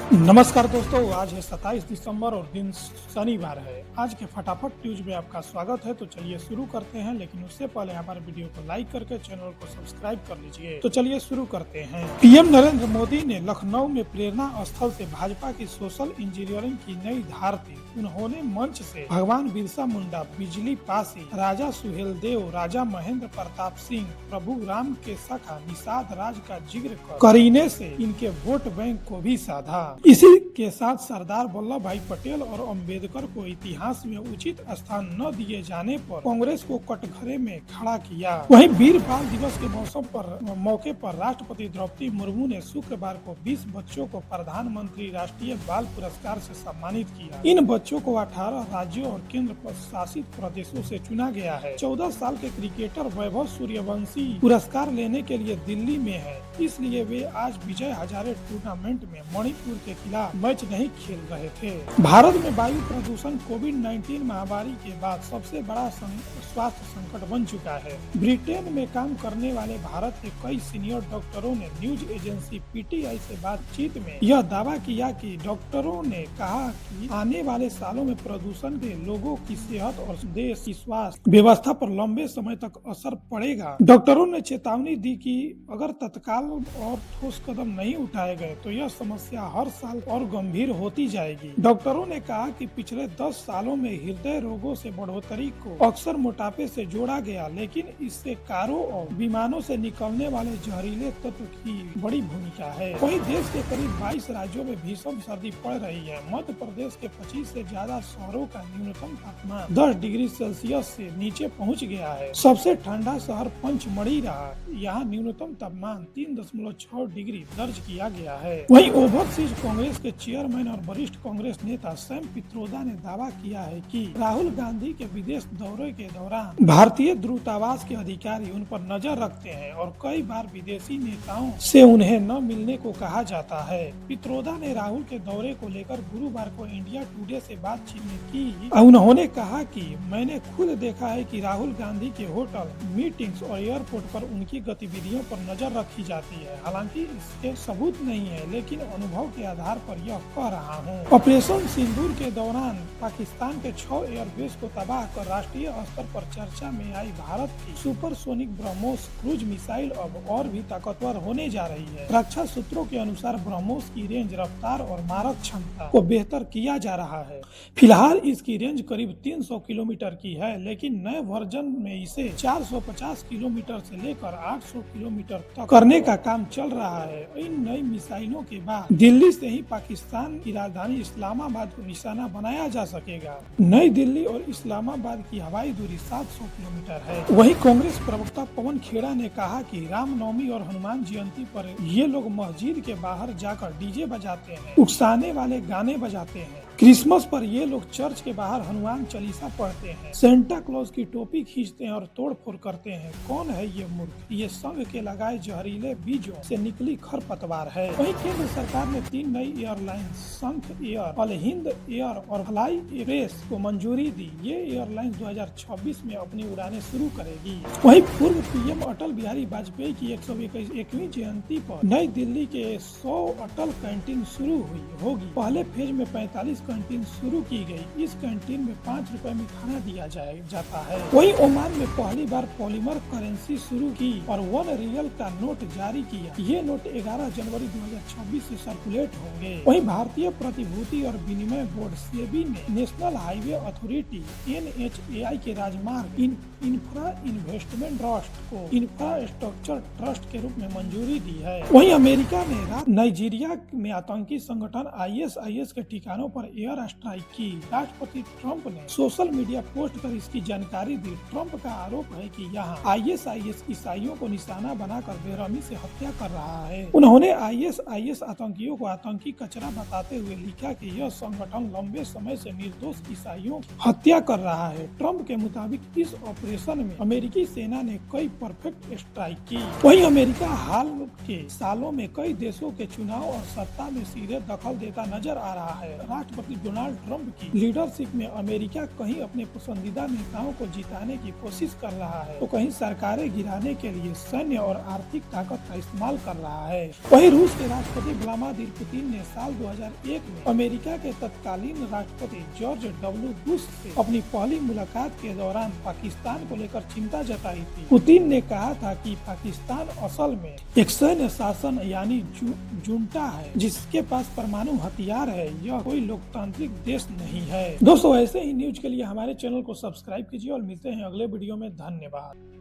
नमस्कार दोस्तों, आज है 27 दिसंबर और दिन शनिवार है। आज के फटाफट न्यूज में आपका स्वागत है। तो चलिए शुरू करते हैं, लेकिन उससे पहले हमारे वीडियो को लाइक करके चैनल को सब्सक्राइब कर लीजिए। तो चलिए शुरू करते हैं। पीएम नरेंद्र मोदी ने लखनऊ में प्रेरणा स्थल से भाजपा की सोशल इंजीनियरिंग की नई धार दी। उन्होंने मंच से भगवान बिरसा मुंडा, बिजली पासी, राजा सुहेलदेव, राजा महेंद्र प्रताप सिंह, प्रभु राम के सखा निषाद राज का जिक्र करने से इनके वोट बैंक को भी साधा। इसी के साथ सरदार वल्लभ भाई पटेल और अंबेडकर को इतिहास में उचित स्थान न दिए जाने पर कांग्रेस को कटघरे में खड़ा किया। वहीं वीर बाल दिवस के मौके पर राष्ट्रपति द्रौपदी मुर्मू ने शुक्रवार को 20 बच्चों को प्रधानमंत्री राष्ट्रीय बाल पुरस्कार से सम्मानित किया। इन बच्चों को 18 राज्यों और केंद्र शासित प्रदेशों से चुना गया है। 14 साल के क्रिकेटर वैभव सूर्यवंशी पुरस्कार लेने के लिए दिल्ली में है, इसलिए वे आज विजय हजारे टूर्नामेंट में मणिपुर के खिलाफ मैच नहीं खेल रहे थे। भारत में वायु प्रदूषण कोविड-19 महामारी के बाद सबसे बड़ा स्वास्थ्य संकट बन चुका है। ब्रिटेन में काम करने वाले भारत के कई सीनियर डॉक्टरों ने न्यूज एजेंसी पीटीआई से बातचीत में यह दावा किया कि डॉक्टरों ने कहा कि आने वाले सालों में प्रदूषण के लोगों की सेहत और देश की स्वास्थ्य व्यवस्था पर लंबे समय तक असर पड़ेगा। डॉक्टरों ने चेतावनी दी कि अगर तत्काल और ठोस कदम नहीं उठाए गए तो यह समस्या हर साल और गंभीर होती जाएगी। डॉक्टरों ने कहा कि पिछले 10 सालों में हृदय रोगों से बढ़ोतरी को अक्सर मोटापे से जोड़ा गया, लेकिन इससे कारों और विमानों से निकलने वाले जहरीले तत्व की बड़ी भूमिका है। वहीं देश के करीब 22 राज्यों में भीषण सर्दी पड़ रही है। मध्य प्रदेश के 25 से ज्यादा शहरों का न्यूनतम तापमान 10 डिग्री सेल्सियस से नीचे पहुँच गया है। सबसे ठंडा शहर पंचमढ़ी रहा। यहाँ न्यूनतम तापमान 3.6 डिग्री दर्ज किया गया है। वहीं ओवरसीज कांग्रेस के चेयरमैन और वरिष्ठ कांग्रेस नेता सैम पित्रोदा ने दावा किया है कि राहुल गांधी के विदेश दौरे के दौरान भारतीय दूतावास के अधिकारी उन पर नजर रखते हैं और कई बार विदेशी नेताओं से उन्हें न मिलने को कहा जाता है। पित्रोदा ने राहुल के दौरे को लेकर गुरुवार को इंडिया टुडे से बातचीत में की। उन्होंने कहा कि मैंने खुद देखा है कि राहुल गांधी के होटल, मीटिंग्स और एयरपोर्ट पर उनकी गतिविधियों पर नजर रखी जाती है। हालांकि इसके सबूत नहीं है, लेकिन अनुभव के आधार पर यह कह रहा हूँ। ऑपरेशन सिंदूर के दौरान पाकिस्तान के 6 एयरबेस को तबाह कर राष्ट्रीय स्तर पर चर्चा में आई भारत की सुपरसोनिक ब्रह्मोस क्रूज मिसाइल अब और भी ताकतवर होने जा रही है। रक्षा सूत्रों के अनुसार ब्रह्मोस की रेंज, रफ्तार और मारक क्षमता को बेहतर किया जा रहा है। फिलहाल इसकी रेंज करीब 300 किलोमीटर की है, लेकिन नए वर्जन में इसे 450 किलोमीटर से लेकर 800 किलोमीटर तक करने का काम चल रहा है। इन नई मिसाइलों के बाद दिल्ली से ही पाकिस्तान की राजधानी इस्लामाबाद को निशाना बनाया जा सकेगा। नई दिल्ली और इस्लामाबाद की हवाई दूरी 700 किलोमीटर है। वहीं कांग्रेस प्रवक्ता पवन खेड़ा ने कहा कि रामनवमी और हनुमान जयंती पर ये लोग मस्जिद के बाहर जाकर डीजे बजाते हैं, उकसाने वाले गाने बजाते हैं। क्रिसमस पर ये लोग चर्च के बाहर हनुमान चालीसा पढ़ते हैं, सेंटा क्लॉज की टोपी खींचते हैं और तोड़फोड़ करते हैं। कौन है ये मूर्ख? ये संघ के लगाए जहरीले बीजों से निकली खरपतवार है। वहीं केंद्र सरकार ने 3 नई एयरलाइंस संख एयर, अल हिंद एयर और फ्लाई एक्सप्रेस को मंजूरी दी। ये एयरलाइंस 2026 में अपनी उड़ानें शुरू करेगी। वहीं पूर्व पीएम अटल बिहारी वाजपेयी की 121वीं जयंती पर नई दिल्ली के 100 अटल कैंटीन शुरू होगी। पहले फेज में 45 कैंटीन शुरू की गई। इस कैंटीन में 5 रुपए में खाना दिया जाता है। वहीं ओमान में पहली बार पॉलीमर करेंसी शुरू की और 1 रियल का नोट जारी किया। ये नोट 11 जनवरी 2026 से सर्कुलेट होंगे। वहीं भारतीय प्रतिभूति और विनिमय बोर्ड सेबी ने नेशनल हाईवे अथॉरिटी NHAI के राजमार्ग इंफ्रा इन्वेस्टमेंट ट्रस्ट को इंफ्रास्ट्रक्चर ट्रस्ट के रूप में मंजूरी दी है। वहीं अमेरिका ने नाइजीरिया में आतंकी संगठन ISIS के ठिकानों पर एयर स्ट्राइक की। राष्ट्रपति ट्रंप ने सोशल मीडिया पोस्ट कर इसकी जानकारी दी। ट्रंप का आरोप है कि यहाँ ISIS ईसाइयों को निशाना बनाकर बेरहमी से हत्या कर रहा है। उन्होंने ISIS आतंकियों को आतंकी कचरा बताते हुए लिखा कि यह संगठन लंबे समय से निर्दोष ईसाइयों की हत्या कर रहा है। ट्रंप के मुताबिक इस ऑपरेशन में अमेरिकी सेना ने कई परफेक्ट स्ट्राइक की। वहीं अमेरिका हाल के सालों में कई देशों के चुनाव और सत्ता में सीधे दखल देता नजर आ रहा है। राष्ट्रपति राष्ट्रपति डोनाल्ड ट्रंप की लीडरशिप में अमेरिका कहीं अपने पसंदीदा नेताओं को जिताने की कोशिश कर रहा है तो कहीं सरकारें गिराने के लिए सैन्य और आर्थिक ताकत का इस्तेमाल कर रहा है। वहीं रूस के राष्ट्रपति व्लादिमीर पुतिन ने साल 2001 में अमेरिका के तत्कालीन राष्ट्रपति जॉर्ज डब्ल्यू बुश से अपनी पहली मुलाकात के दौरान पाकिस्तान को लेकर चिंता जताई थी। पुतिन ने कहा था कि पाकिस्तान असल में एक सैन्य शासन यानी जुंटा है जिसके पास परमाणु हथियार है, यह कोई लोकतांत्रिक देश नहीं है। दोस्तों ऐसे ही न्यूज के लिए हमारे चैनल को सब्सक्राइब कीजिए और मिलते हैं अगले वीडियो में। धन्यवाद।